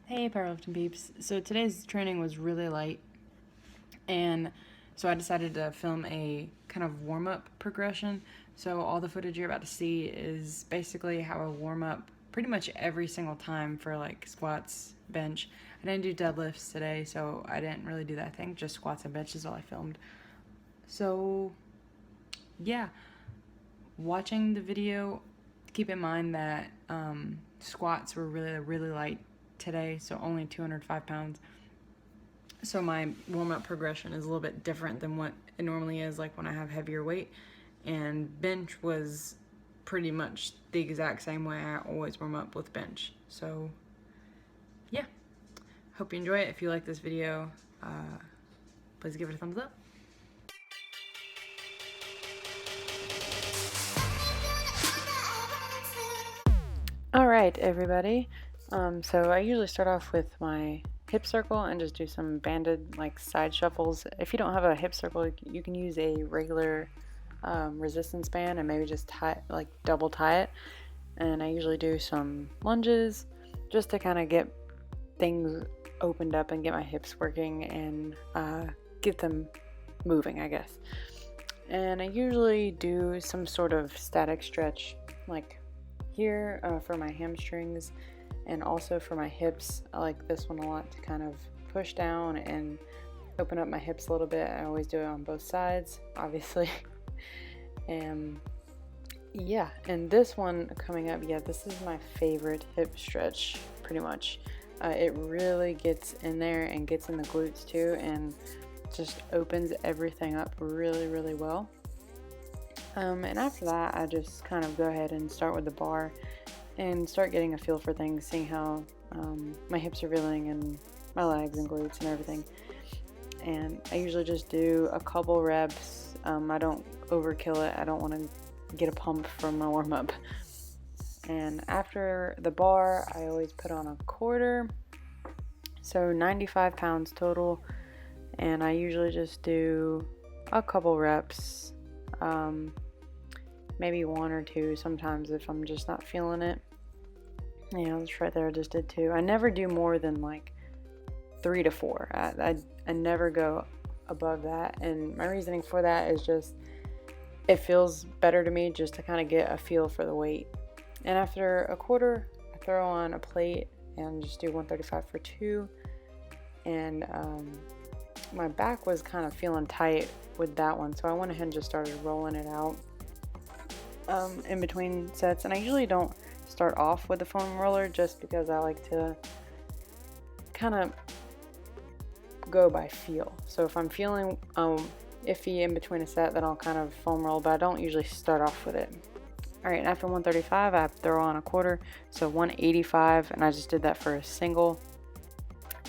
Hey powerlifting peeps. So today's training was really light, and so I decided to film a kind of warm-up progression. So all the footage you're about to see is basically how I warm up pretty much every single time for like squats, bench. I didn't do deadlifts today, so I didn't really do that thing. Just squats and bench is all I filmed. So yeah, watching the video, keep in mind that squats were really light today, so only 205 pounds. So my warm-up progression is a little bit different than what it normally is, like when I have heavier weight. And bench was pretty much the exact same way I always warm up with bench. So yeah, hope you enjoy it. If you like this video, please give it a thumbs up. All right, everybody. So I usually start off with my hip circle and just do some banded like side shuffles. If you don't have a hip circle, you can use a regular resistance band and maybe just double tie it. And I usually do some lunges just to kind of get things opened up and get my hips working and get them moving, I guess. And I usually do some sort of static stretch like here for my hamstrings and also for my hips. I like this one a lot to kind of push down and open up my hips a little bit. I always do it on both sides, obviously. And yeah, and this one coming up, this is my favorite hip stretch, pretty much. It really gets in there and gets in the glutes too, and just opens everything up really well. And after that, I just kind of go ahead and start with the bar and start getting a feel for things, seeing how my hips are feeling and my legs and glutes and everything. And I usually just do a couple reps. I don't overkill it. I don't want to get a pump from my warm-up. And after the bar, I always put on a quarter, so 95 pounds total. And I usually just do a couple reps, maybe one or two sometimes if I'm just not feeling it. Yeah, that's right there. I just did two. I never do more than like 3 to 4. I never go above that, and my reasoning for that is just it feels better to me just to kind of get a feel for the weight. And after a quarter, I throw on a plate and just do 135 for 2. And my back was kind of feeling tight with that one, so I went ahead and just started rolling it out in between sets. And I usually don't start off with the foam roller just because I like to kind of go by feel. So if I'm feeling iffy in between a set, then I'll kind of foam roll, but I don't usually start off with it. Alright, and after 135, I throw on a quarter, so 185, and I just did that for a single,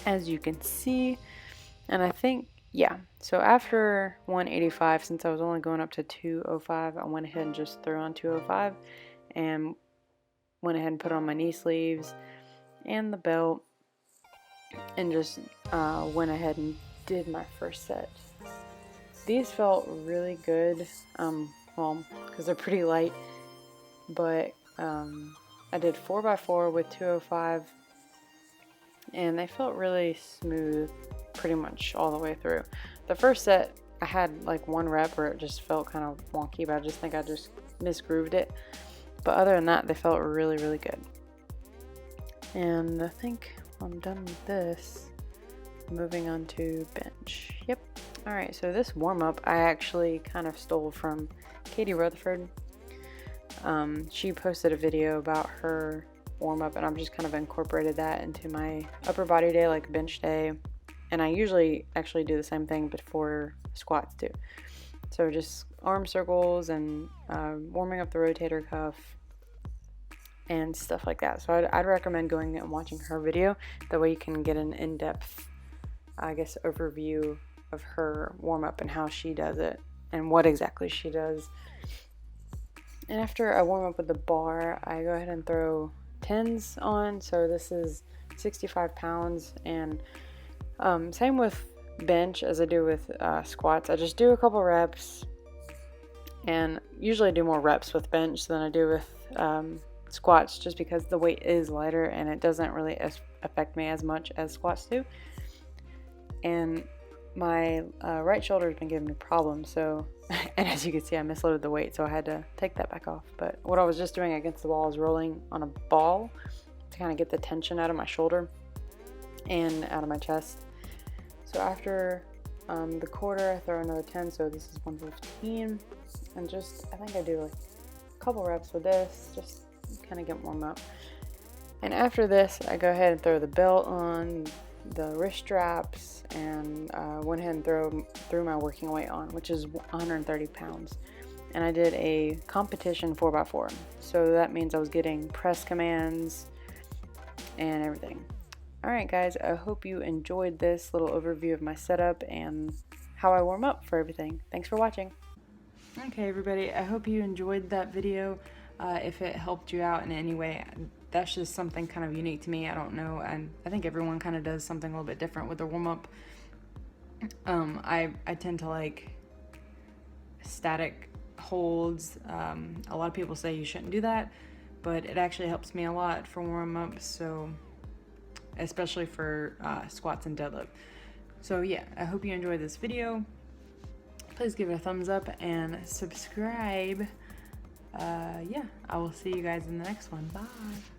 as you can see. And I think, so after 185, since I was only going up to 205, I went ahead and just threw on 205 and went ahead and put on my knee sleeves and the belt and just went ahead and did my first set. These felt really good, well, because they're pretty light, but I did 4x4 with 205, and they felt really smooth pretty much all the way through. The first set, I had like one rep where it just felt kind of wonky, but I just think I just misgrooved it. But other than that, they felt really good. And I think I'm done with this. Moving on to bench. Yep. Alright, so this warm-up I actually kind of stole from Katie Rutherford. She posted a video about her warm-up, and I've just kind of incorporated that into my upper body day, like bench day. And I usually actually do the same thing before squats too. So just arm circles and warming up the rotator cuff and stuff like that. So I'd recommend going and watching her video. That way you can get an in-depth, I guess, overview of her warm-up and how she does it and what exactly she does. And after I warm up with the bar, I go ahead and throw 10s on. So this is 65 pounds, and same with bench as I do with squats. I just do a couple reps, and usually I do more reps with bench than I do with squats, just because the weight is lighter and it doesn't really affect me as much as squats do. And my right shoulder has been giving me problems, so and as you can see, I misloaded the weight, so I had to take that back off. But what I was just doing against the wall is rolling on a ball to kind of get the tension out of my shoulder and out of my chest. So after the quarter, I throw another 10, so this is 115, and just, I think I do like a couple reps with this, just kind of get warm up. And after this, I go ahead and throw the belt on, the wrist straps, and went ahead and threw my working weight on, which is 130 pounds. And I did a competition 4x4, so that means I was getting press commands and everything. Alright guys, I hope you enjoyed this little overview of my setup and how I warm up for everything. Thanks for watching. Okay everybody, I hope you enjoyed that video. If it helped you out in any way, that's just something kind of unique to me. I don't know, and I think everyone kind of does something a little bit different with their warm-up. I tend to like static holds. A lot of people say you shouldn't do that, but it actually helps me a lot for warm-up, so especially for squats and deadlift. So yeah, I hope you enjoyed this video. Please give it a thumbs up and subscribe. Yeah, I will see you guys in the next one. Bye.